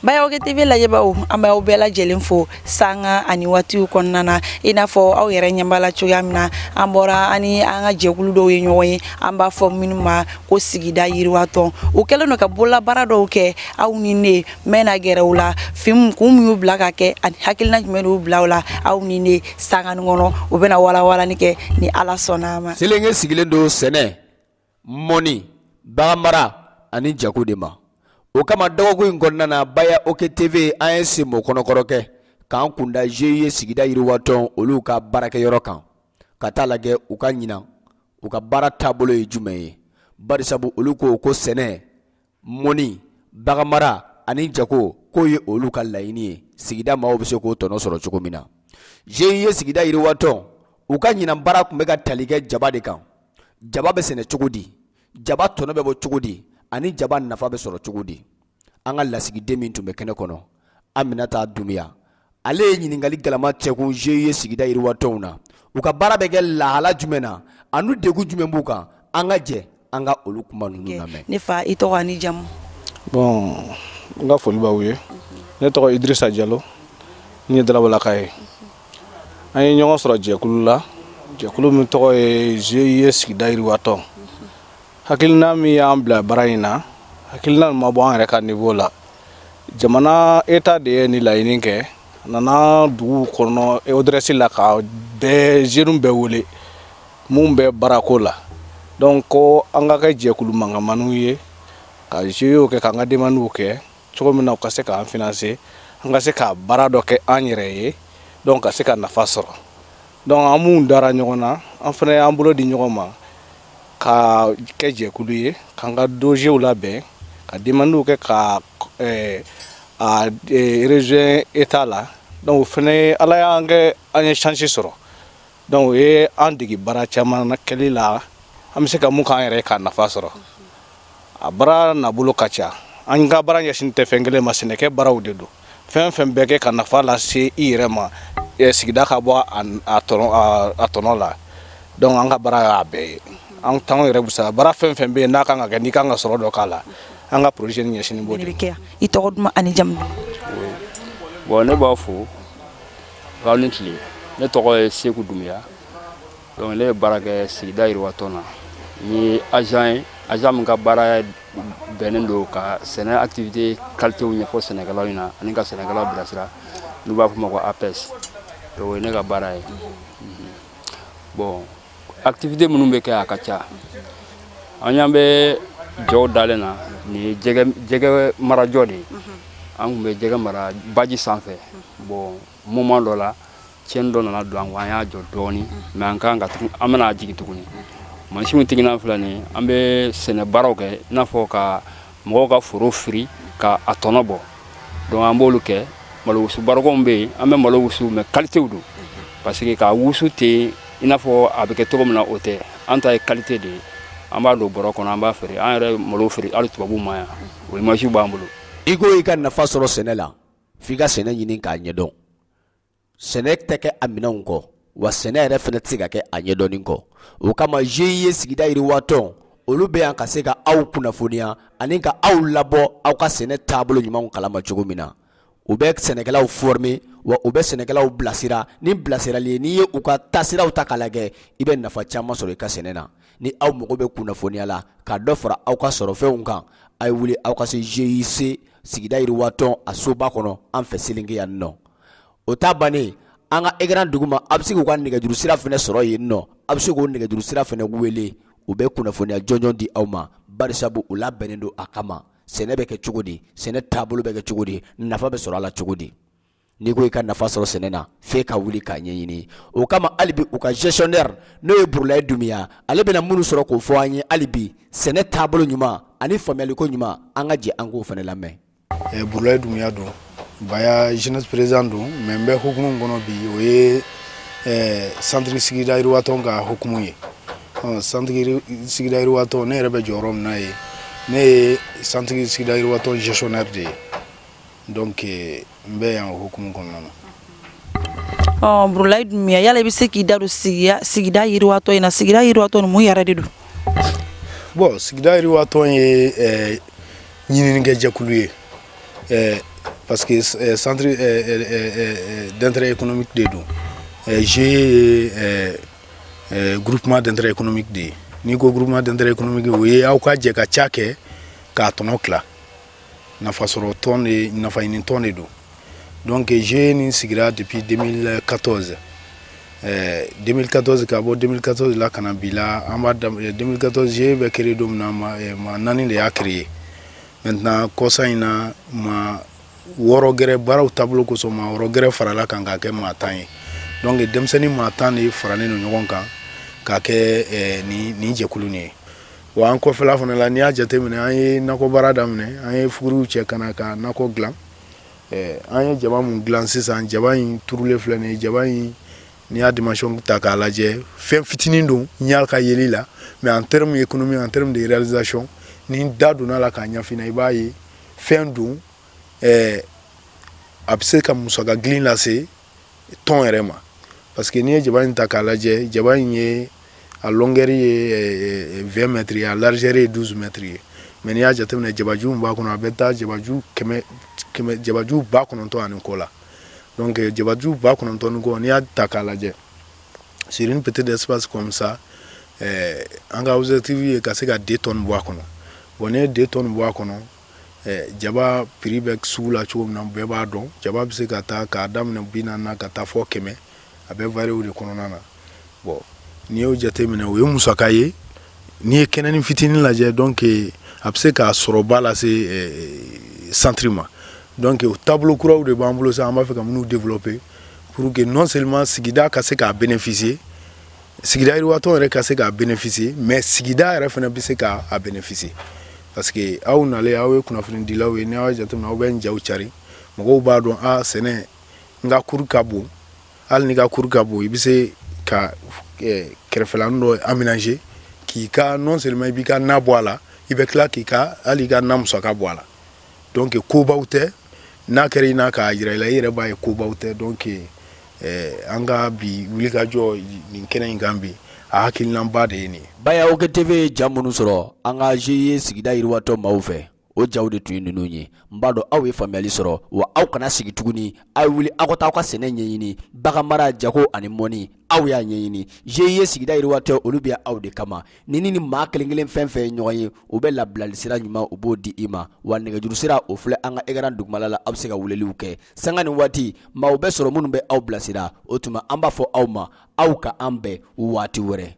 Baya oke TV la yeba o amba o bela jelenfo sanga ani watu konnana ina fo aw yere nyambala chugamna ambora ani anga jekulu do yenyoyi amba fo minuma ko sigida yiriwa ton o kelo no ka bola barado ke aw ni ne mena gerewla film kum yu blaga ke an hakilna menu blawla aw ni ne sanga ngono o bena wala wala ni ke ni ala sonama silenge sigilendo sene money bamara ani jakudema o kama dogo ingonna na baya oke TV ANC mo kono koroke kan kunda jeye sigida yiriwaton olu ka barake yorokan katalage uka nyina uka bara tabolo ejume barisabu olu ko sene moni bagamara ani jako ko ye olu ka laini sigida ma obise ko tono soro chukumina jeye sigida yiriwaton uka nyina bara kumbeka talige jabade kan jaba be sene chukudi jaba tono be bo chukudi ani jaba nafa be soro chugudi anga lasigi demi tumbe kene kono aminata dumia ale nyiningali galama tsekun jeye sigida yiriwa tona uka bara be gel la hala jumena anu degu jumembuka anga je anga olukuma nuna me ne fa ito ani jam bon nga foli bawuye ne to Idrissa Diallo ni dala wala kay ay ñongo soro je kulula je kulum to jeye sigida yiriwa ton hakilna mi ambla barayina hakilna ma bo an reka niveau la jamana état de ni la ininke nana du kono e odresi la ka be jerum be wole mumbe barakola donc ko anga ka je kulu manga manuye ka jeyo ke kanga de manuke choko mina ka se ka financer anga se ka barado ke anyere donc ka se ka nafasoro donc amu dara nyona en fane ambulo di nyoma ka keje kuluye kanga doje ula be ka demande ke ka a région état là donc fene ala yange anye chance soro donc e andigi bara chama na kelila amse ka muka ere ka nafa soro a bara na bulo kacha anga bara ya sinte fengele masine ke bara udedo fen beke ka nafa la se irema e sigida ka bo a tono la donc anga bara be an tango yere busa bara fen be na kanga ke ni kanga soro do kala anga projet ni yashini bodi i togoduma ani jam bon ne ba fo valently ne to ko seku dumia donc le baraka sigida yiriwa tona ni agent nga bara benendo ka sene activité qualité ou nyefo Sénégal ina ani ka Sénégal brasira nu ba fo mako APS to ne ga bara bon activité munumbe ka akacha anyambe jo dalena ni jege mara jodi angumbe jege mara baji sanfe bon moment dola cendo na do anwanya jo doni me ankanga amana jigi tukuni man simu tigina fulani ambe sene baroke na foka moga furo free ka atonobo donc amboluke malo wusu baroko mbe ambe malo wusu me qualité udu parce que ka wusu te ina fo abeke togo na ote anta qualité de amba do boroko na amba fere anre malo fere alu tubabu maya we maji bambulu igo ika na fasoro senela figa sene nyini ka nyedon sene teke amina unko wa sene refene tiga ke anyedo ninko o kama jeye sigida iri waton olube an kaseka au kunafonia aninka au labo au ka sene tablo nyuma kalama chugumina ube senegala u former wa ube senegala u blasira ni blasira li ni u ka tasira u takalage ibe nafa chama soro ka senena ni au mogobe kunafonia la ka dofra au ka soro fe unka ay wuli au ka se jeye sigida iri waton asoba kono an fe silingi ya no o tabane anga egran duguma absigo kwa nige juru sira fene soro yinno absigo nige juru sira fene wele ube kuna fonia jonjon di awma barisabu ula benendo akama senebe ke chugudi sene tabulu be ke chugudi nafa be soro ala chugudi niko ika nafa soro senena feka wuli ka nyeyini o kama alibi uka gestionnaire no e burla dumia alebe na munu soro ko fo anye alibi sene tabulu nyuma ani family ko nyuma anga je ango fene lame e burla dumia do baya jeunesse président do membe hukumu ngono bi oye centre sigida irwaton ga hukumu ye centre sigida irwaton ne rebe jorom nae ne centre sigida irwaton gestionnaire de donc mbe en hukumu ngono brulay dumia yala bi sigida do sigida irwaton ina sigida irwaton mu yara dedu bon sigida irwaton ye nyini nge jakulu ye parce que centre d'intérêt économique de don j'ai groupement d'intérêt économique de ni ko groupement d'intérêt économique o ye aw ka jɛ ka ca kɛ k'a tɔnɔ tila nafa sɔrɔ tɔn de nafa ɲini tɔn de don donc j'ai ni sigira depuis 2014 2014 ka bɔ 2014 la kana bi la an b'a 2014 j'ai bɛ créé don min na ma naani de y'a créé maintenant kɔsa in na ma wɔɔrɔ gɛrɛ baaraw taabolo kosɔn ma wɔɔrɔ gɛrɛ farala kan k'a kɛ maa tan ye donc denmisɛnnin maa tan de faralen don ɲɔgɔn kan k'a kɛ nin jɛkulu nin ye wa an kɔfɛla fana la n'i y'a jateminɛ an ye nakɔ baara daminɛ an ye fuguriw cɛ ka na ka nakɔ dilan an ye jaba mun dilan sisan jaba in turulen filɛ nin ye jaba in n'i y'a dimension ta k'a lajɛ fɛn fitinin don ɲa ka yeli la mais en terme économique en terme de réalisation ni da donna la k'a ɲɛfina i b'a ye fɛn don a bɛ se ka musaka gilin lase tɔn yɛrɛ ma parce que n'i ye jaba in ta k'a lajɛ jaba in ye a longueur ye 20 mètres ye a largeur ye 12 mètres ye mais n'i y'a jateminɛ jabaju min b'a kɔnɔ a bɛ taa jabaju jabaju 9,000 ani kɔ la donc jabaju 9,000 ni kɔ n'i y'a ta k'a lajɛ sur une petite espace comme ça an ka objectif ye ka se ka 2 tonnes bɔ a kɔnɔ bon n'i ye 2 tonnes bɔ a kɔnɔ jaba prix bɛ sugu la cogo min na bɛɛ b'a dɔn jaba bɛ se ka taa k'a daminɛ 40 na ka taa fɔ 100 a bɛ varier o de kɔnɔna na bon n'i y'o jateminɛ o ye musaka ye n'i ye kɛnɛni fitinin lajɛ donc a bɛ se k'a sɔrɔba lase centre ma donc tableau kuraw de b'an bolo sisan an b'a fɛ ka minnu développer pour que non seulement sigida ka se k'a bénéficier sigida yiriwatɔn yɛrɛ ka se k'a bénéficier mais sigida yɛrɛ fana bɛ se k'a bénéficier parce que aw nalen aw ye kunnafoni dilaw ye n'aw jateminɛ aw bɛ n jaw cari mɔgɔw b'a dɔn sɛnɛ n ka cours ka bon hali n'i ka cours ka bon i bɛ se ka kɛrɛfɛlanin dɔ aménager k'i ka non seulement i b'i ka na bɔ a la i bɛ tila k'i ka hali i ka na musaka bɔ a la donc kobaw tɛ n'a kɛra i n'a k'a yira i la i yɛrɛ b'a ye kobaw tɛ donc an ka bi wulikajɔ nin kɛnɛ in kan bi a hakilinaba de ye nin ye. Baya o kɛ TV ja minnu sɔrɔ an ka GIE sigida yiriwatɔ maaw fɛ o jaw de tun ye ninnu ye n b'a dɔn aw ye faamuyali sɔrɔ wa aw kana sigi tuguni aw wuli aw ka taa aw ka sɛnɛ ɲɛɲini bagan mara jago ani mɔni aw y'a ɲɛɲini GIE sigida yiriwatɔ olu bɛ aw de kama ni maa kelen kelen fɛn fɛn ye ɲɔgɔn ye u bɛ labilali sira ɲuman u b'o di i ma wa nɛgɛjuru sira o filɛ an ka écran dugumala la aw bɛ se ka weleliw kɛ sanga ni waati maaw bɛ sɔrɔ minnu bɛ aw bilasira o tuma an b'a fɔ aw ma aw ka an bɛn waati wɛrɛ.